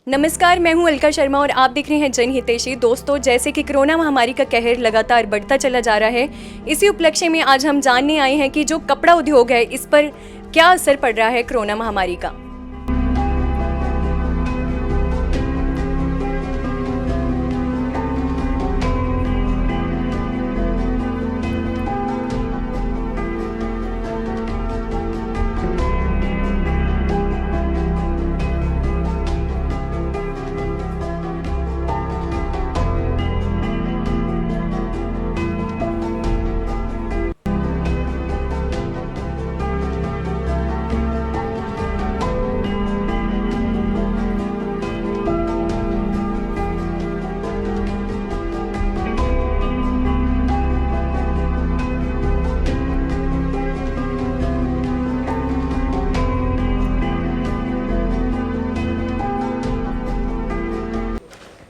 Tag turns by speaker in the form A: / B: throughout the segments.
A: नमस्कार, मैं हूं अलका शर्मा और आप देख रहे हैं जन हितैषी। दोस्तों, जैसे कि कोरोना महामारी का कहर लगातार बढ़ता चला जा रहा है, इसी उपलक्ष्य में आज हम जानने आए हैं कि जो कपड़ा उद्योग है इस पर क्या असर पड़ रहा है कोरोना महामारी का।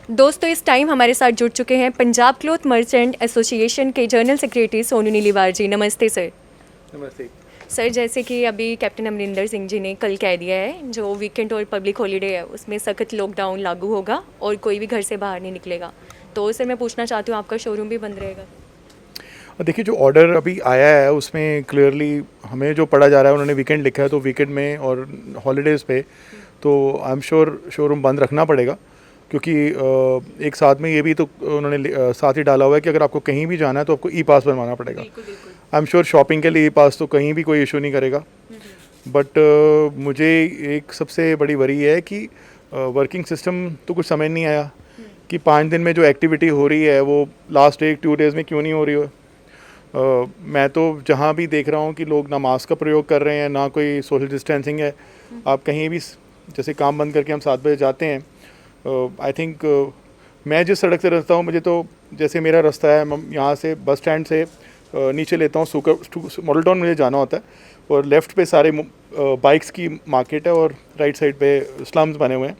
A: दोस्तों, इस टाइम हमारे साथ जुड़ चुके हैं पंजाब क्लॉथ मर्चेंट एसोसिएशन के जनरल सेक्रेटरी सोनू नीलीवार जी। नमस्ते सर।
B: नमस्ते
A: सर, जैसे कि अभी कैप्टन अमरिंदर सिंह जी ने कल कह दिया है, जो वीकेंड और पब्लिक हॉलीडे है उसमें सख्त लॉकडाउन लागू होगा और कोई भी घर से बाहर नहीं निकलेगा। तो सर, मैं पूछना चाहती हूँ, आपका शोरूम भी बंद रहेगा?
B: देखिए, जो ऑर्डर अभी आया है उसमें क्लियरली हमें जो पढ़ा जा रहा है, उन्होंने वीकेंड लिखा है, तो वीकेंड में और हॉलीडेज़ पे तो आई एम श्योर शोरूम बंद रखना पड़ेगा, क्योंकि एक साथ में ये भी तो उन्होंने साथ ही डाला हुआ है कि अगर आपको कहीं भी जाना है तो आपको ई पास बनवाना पड़ेगा। आई एम श्योर शॉपिंग के लिए ई पास तो कहीं भी कोई इशू नहीं करेगा। बट मुझे एक सबसे बड़ी वरी है कि वर्किंग सिस्टम तो कुछ समझ नहीं आया कि 5 दिन में जो एक्टिविटी हो रही है वो लास्ट 1-2 डेज़ में क्यों नहीं हो रही हो। मैं तो जहाँ भी देख रहा हूँ कि लोग ना मास्क का प्रयोग कर रहे हैं, ना कोई सोशल डिस्टेंसिंग है। आप कहीं भी जैसे काम बंद करके हम 7 बजे जाते हैं, आई थिंक मैं जिस सड़क से रहता हूँ, मुझे तो जैसे मेरा रास्ता है, मैं यहाँ से बस स्टैंड से नीचे लेता हूँ, मॉडल टाउन मुझे जाना होता है, और लेफ़्ट पे सारे बाइक्स की मार्केट है और राइट साइड पे स्लम्स बने हुए हैं।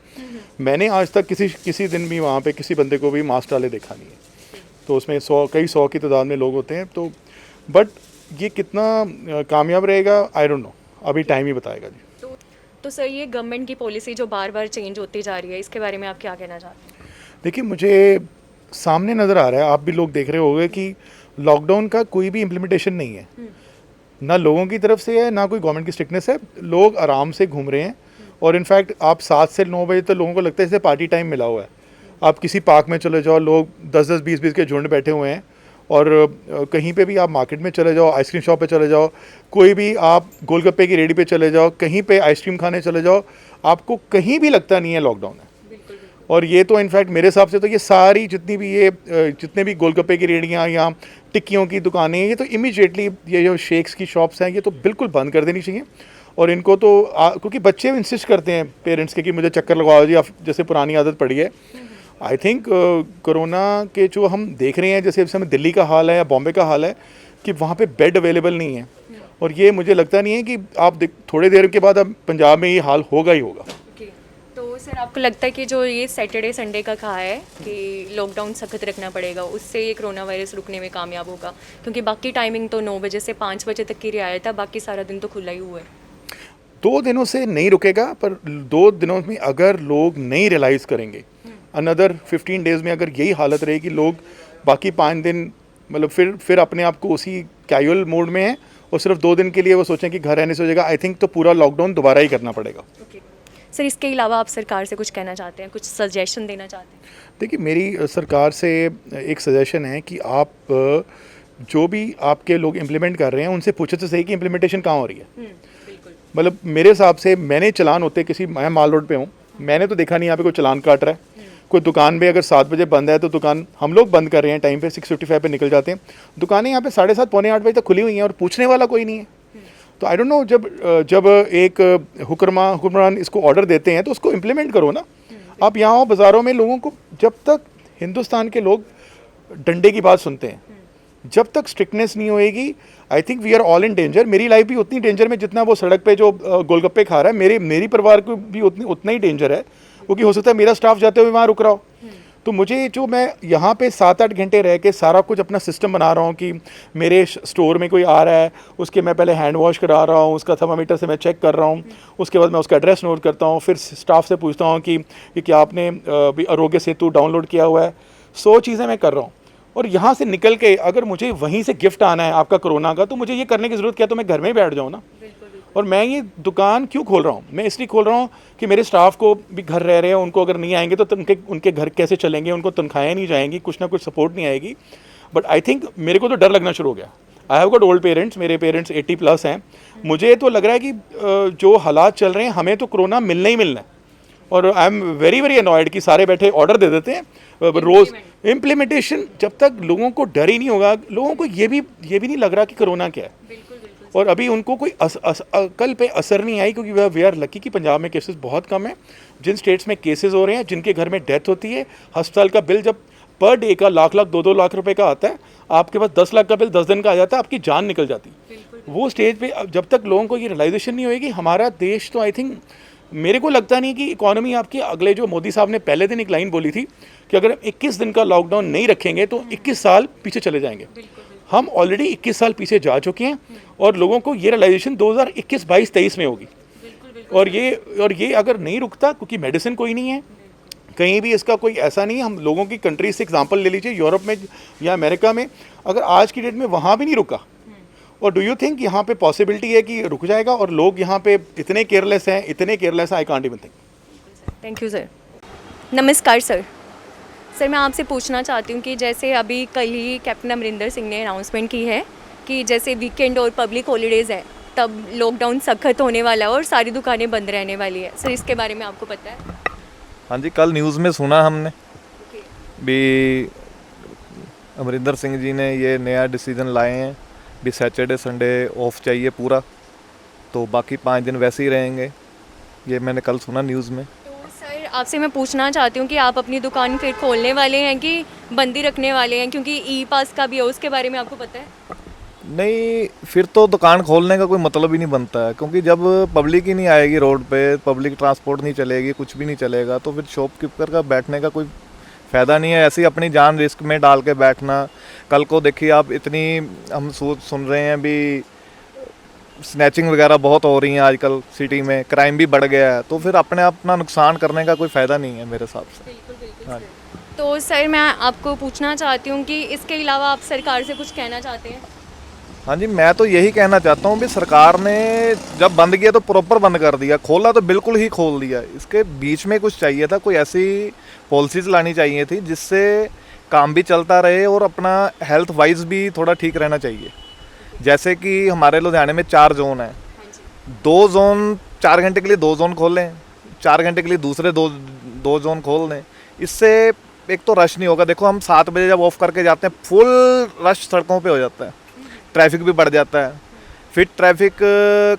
B: मैंने आज तक किसी दिन भी वहाँ पे किसी बंदे को भी मास्क डाले देखा नहीं है। तो उसमें कई सौ की तादाद में लोग होते हैं। तो बट ये कितना कामयाब रहेगा, आई डोंट नो, अभी टाइम ही बताएगा जी।
A: तो सर, ये गवर्नमेंट की पॉलिसी जो बार बार चेंज होती जा रही है, इसके बारे में आप क्या कहना चाहते हैं?
B: देखिए, मुझे सामने नज़र आ रहा है, आप भी लोग देख रहे होंगे कि लॉकडाउन का कोई भी इम्प्लीमेंटेशन नहीं है, ना लोगों की तरफ से है, ना कोई गवर्नमेंट की स्ट्रिक्टनेस है। लोग आराम से घूम रहे हैं, और इनफैक्ट आप 7 से 9 बजे तो लोगों को लगता है जैसे पार्टी टाइम मिला हुआ है। आप किसी पार्क में चले जाओ, लोग 10-10, 20-20 के झुंड बैठे हुए हैं, और कहीं पे भी आप मार्केट में चले जाओ, आइसक्रीम शॉप पे चले जाओ, कोई भी आप गोलगप्पे की रेडी पे चले जाओ, कहीं पे आइसक्रीम खाने चले जाओ, आपको कहीं भी लगता नहीं है लॉकडाउन है। और ये तो इनफैक्ट मेरे हिसाब से तो ये सारी जितने भी गोलगप्पे की रेडियाँ या टिक्कियों की दुकानें, ये तो इमीडिएटली ये जो शेक्स की शॉप्स हैं, ये तो बिल्कुल बंद कर देनी चाहिए। और इनको तो क्योंकि बच्चे भी इंसिस्ट करते हैं पेरेंट्स के कि मुझे चक्कर लगवाओ जी, जैसे पुरानी आदत पड़ी है। आई थिंक कोरोना के जो हम देख रहे हैं, जैसे इस समय दिल्ली का हाल है या बॉम्बे का हाल है, कि वहाँ पे बेड अवेलेबल नहीं है, और ये मुझे लगता नहीं है कि आप थोड़ी देर के बाद अब पंजाब में ये हाल होगा ही होगा।
A: तो सर, आपको लगता है कि जो ये सैटरडे संडे का कहा है कि लॉकडाउन सख्त रखना पड़ेगा, उससे ये कोरोना वायरस रुकने में कामयाब होगा? क्योंकि बाकी टाइमिंग तो 9 बजे से 5 बजे तक की रियायत है, बाकी सारा दिन तो खुला ही हुआ है।
B: 2 दिनों से नहीं रुकेगा, पर 2 दिनों में अगर लोग नहीं रियलाइज़ करेंगे, अनदर 15 डेज़ में अगर यही हालत रहेगी, लोग बाकी 5 दिन मतलब फिर अपने आप को उसी कैजुअल मोड में है, और सिर्फ 2 दिन के लिए वो सोचें कि घर रहने से हो जाएगा, आई थिंक तो पूरा लॉकडाउन दोबारा ही करना पड़ेगा।
A: सर, इसके अलावा आप सरकार से कुछ कहना चाहते हैं, कुछ सजेशन देना चाहते हैं?
B: देखिए, मेरी सरकार से एक सजेशन है कि आप जो भी आपके लोग इम्प्लीमेंट कर रहे हैं, उनसे पूछे तो सही कि इम्प्लीमेंटेशन कहाँ हो रही है। मतलब मेरे हिसाब से मैंने चलान होते मैं माल रोड पे हूँ, मैंने तो देखा नहीं यहाँ पे कोई चलान काट रहा है। कोई दुकान पे अगर 7 बजे बंद है तो दुकान हम लोग बंद कर रहे हैं टाइम पे, 6:55 पे निकल जाते हैं। दुकानें यहाँ पे 7:30 पौने 8 बजे तक खुली हुई हैं, और पूछने वाला कोई नहीं है। तो आई डोंट नो, जब एक हुक्मरान इसको ऑर्डर देते हैं तो उसको इम्प्लीमेंट करो ना। आप यहाँ बाज़ारों में लोगों को, जब तक हिंदुस्तान के लोग डंडे की बात सुनते हैं, जब तक स्ट्रिक्टनेस नहीं होएगी, I think we are all in danger. मेरी लाइफ भी उतनी डेंजर में जितना वो सड़क पे जो गोलगप्पे खा रहा है, मेरी परिवार को भी उतना ही डेंजर है, क्योंकि हो सकता है मेरा स्टाफ जाते हुए वहाँ रुक रहा हो। तो मुझे जो मैं यहाँ पे 7-8 घंटे रह के सारा कुछ अपना सिस्टम बना रहा हूँ कि मेरे स्टोर में कोई आ रहा है, उसके मैं पहले हैंड वॉश करा रहा हूँ, उसका थर्मामीटर से मैं चेक कर रहा हूँ, उसके बाद मैं उसका एड्रेस नोट करता हूँ, फिर स्टाफ से पूछता हूँ कि क्या आपने भी आरोग्य सेतु डाउनलोड किया हुआ है। 100 चीज़ें मैं कर रहा हूँ। और यहाँ से निकल के अगर मुझे वहीं से गिफ्ट आना है आपका कोरोना का, तो मुझे ये करने की ज़रूरत क्या है, तो मैं घर में ही बैठ जाऊँ ना। और मैं ये दुकान क्यों खोल रहा हूँ, मैं इसलिए खोल रहा हूँ कि मेरे स्टाफ को भी घर रह रहे हैं, उनको अगर नहीं आएंगे तो उनके घर कैसे चलेंगे, उनको तनख्वाहें नहीं जाएंगी, कुछ ना कुछ सपोर्ट नहीं आएगी। बट आई थिंक मेरे को तो डर लगना शुरू हो गया। I have got old parents, मेरे पेरेंट्स 80+ हैं। मुझे तो लग रहा है कि जो हालात चल रहे हैं हमें तो कोरोना मिलना ही मिलना है। और I am very very annoyed कि सारे बैठे ऑर्डर दे देते हैं रोज़। इम्प्लीमेंटेशन जब तक लोगों को डर ही नहीं होगा, लोगों को ये भी नहीं लग रहा कि कोरोना क्या है। और अभी उनको कोई अकल पे असर नहीं आई, क्योंकि वी आर लकी कि पंजाब में केसेस बहुत कम है। जिन स्टेट्स में केसेस हो रहे हैं, जिनके घर में डेथ होती है, अस्पताल का बिल जब पर डे का लाख 2-2 लाख रुपए का आता है, आपके पास 10 लाख का बिल 10 दिन का आ जाता है, आपकी जान निकल जाती है। वो स्टेज पे जब तक लोगों को ये रियलाइजेशन नहीं होएगी, हमारा देश तो आई थिंक, मेरे को लगता नहीं कि इकोनॉमी आपकी अगले, जो मोदी साहब ने पहले दिन एक लाइन बोली थी कि अगर 21 दिन का लॉकडाउन नहीं रखेंगे तो 21 साल पीछे चले जाएंगे। हम ऑलरेडी 21 साल पीछे जा चुके हैं और लोगों को ये रियलाइजेशन 2021, 22, 23 में होगी। और ये अगर नहीं रुकता, क्योंकि मेडिसिन कोई नहीं है कहीं भी, इसका कोई ऐसा नहीं है। हम लोगों की कंट्री से एग्जांपल ले लीजिए, यूरोप में या अमेरिका में, अगर आज की डेट में वहाँ भी नहीं रुका, और डू यू थिंक यहाँ पे पॉसिबिलिटी है कि रुक जाएगा? और लोग यहाँ पे इतने केयरलेस हैं, I can't even think.
A: Thank you sir. नमस्कार सर। सर मैं आपसे पूछना चाहती हूँ कि जैसे अभी कल ही कैप्टन अमरिंदर सिंह ने अनाउंसमेंट की है कि जैसे वीकेंड और पब्लिक हॉलीडेज़ है तब लॉकडाउन सख्त होने वाला है और सारी दुकानें बंद रहने वाली है। सर इसके बारे में आपको पता है?
C: हाँ जी, कल न्यूज़ में सुना हमने भी अमरिंदर सिंह जी ने ये नया डिसीजन लाए हैं भी सैटरडे संडे ऑफ चाहिए पूरा, तो बाकी 5 दिन वैसे ही रहेंगे। ये मैंने कल सुना न्यूज़ में।
A: तो सर आपसे मैं पूछना चाहती हूँ कि आप अपनी दुकान फिर खोलने वाले हैं कि बंदी रखने वाले हैं, क्योंकि ई पास का भी है, उसके बारे में आपको पता है?
C: नहीं, फिर तो दुकान खोलने का कोई मतलब ही नहीं बनता है, क्योंकि जब पब्लिक ही नहीं आएगी रोड पे, पब्लिक ट्रांसपोर्ट नहीं चलेगी, कुछ भी नहीं चलेगा, तो फिर शॉपकीपर का बैठने का कोई फ़ायदा नहीं है। ऐसे ही अपनी जान रिस्क में डाल के बैठना। कल को देखिए आप, इतनी हम सुन रहे हैं भी स्नैचिंग वगैरह बहुत हो रही हैं आजकल सिटी में, क्राइम भी बढ़ गया है, तो फिर अपना नुकसान करने का कोई फ़ायदा नहीं है मेरे हिसाब से। हाँ।
A: तो सर मैं आपको पूछना चाहती हूँ कि इसके अलावा आप सरकार से कुछ कहना चाहते हैं?
C: हाँ जी, मैं तो यही कहना चाहता हूँ भी सरकार ने जब बंद किया तो प्रॉपर बंद कर दिया, खोला तो बिल्कुल ही खोल दिया। इसके बीच में कुछ चाहिए था, कोई ऐसी पॉलिसीज़ लानी चाहिए थी जिससे काम भी चलता रहे और अपना हेल्थ वाइज भी थोड़ा ठीक रहना चाहिए। जैसे कि हमारे लुधियाने में 4 जोन है, 2 जोन 4 घंटे के लिए 2 जोन खोल लें, 4 घंटे के लिए दूसरे 2 जोन खोल दें। इससे एक तो रश नहीं होगा। देखो हम 7 बजे जब ऑफ करके जाते हैं, फुल रश सड़कों पे हो जाता है, ट्रैफिक भी बढ़ जाता है, फिर ट्रैफिक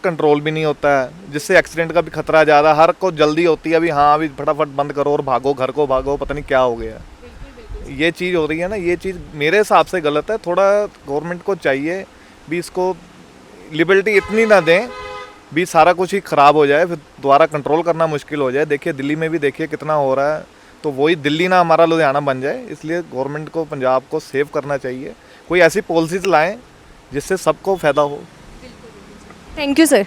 C: कंट्रोल भी नहीं होता है, जिससे एक्सीडेंट का भी खतरा ज़्यादा। हर को जल्दी होती है अभी, हाँ अभी फटाफट बंद करो और भागो, घर को भागो, पता नहीं क्या हो गया। ये चीज़ हो रही है ना, ये चीज़ मेरे हिसाब से गलत है। थोड़ा गवर्नमेंट को चाहिए भी इसको लिबर्टी इतनी ना दें भी सारा कुछ ही ख़राब हो जाए, फिर दोबारा कंट्रोल करना मुश्किल हो जाए। देखिए दिल्ली में भी देखिए कितना हो रहा है, तो वही दिल्ली ना हमारा लुधियाना बन जाए। इसलिए गवर्नमेंट को पंजाब को सेव करना चाहिए, कोई ऐसी पॉलिसीज़ लाएँ जिससे सबको फ़ायदा हो।
A: Thank you sir.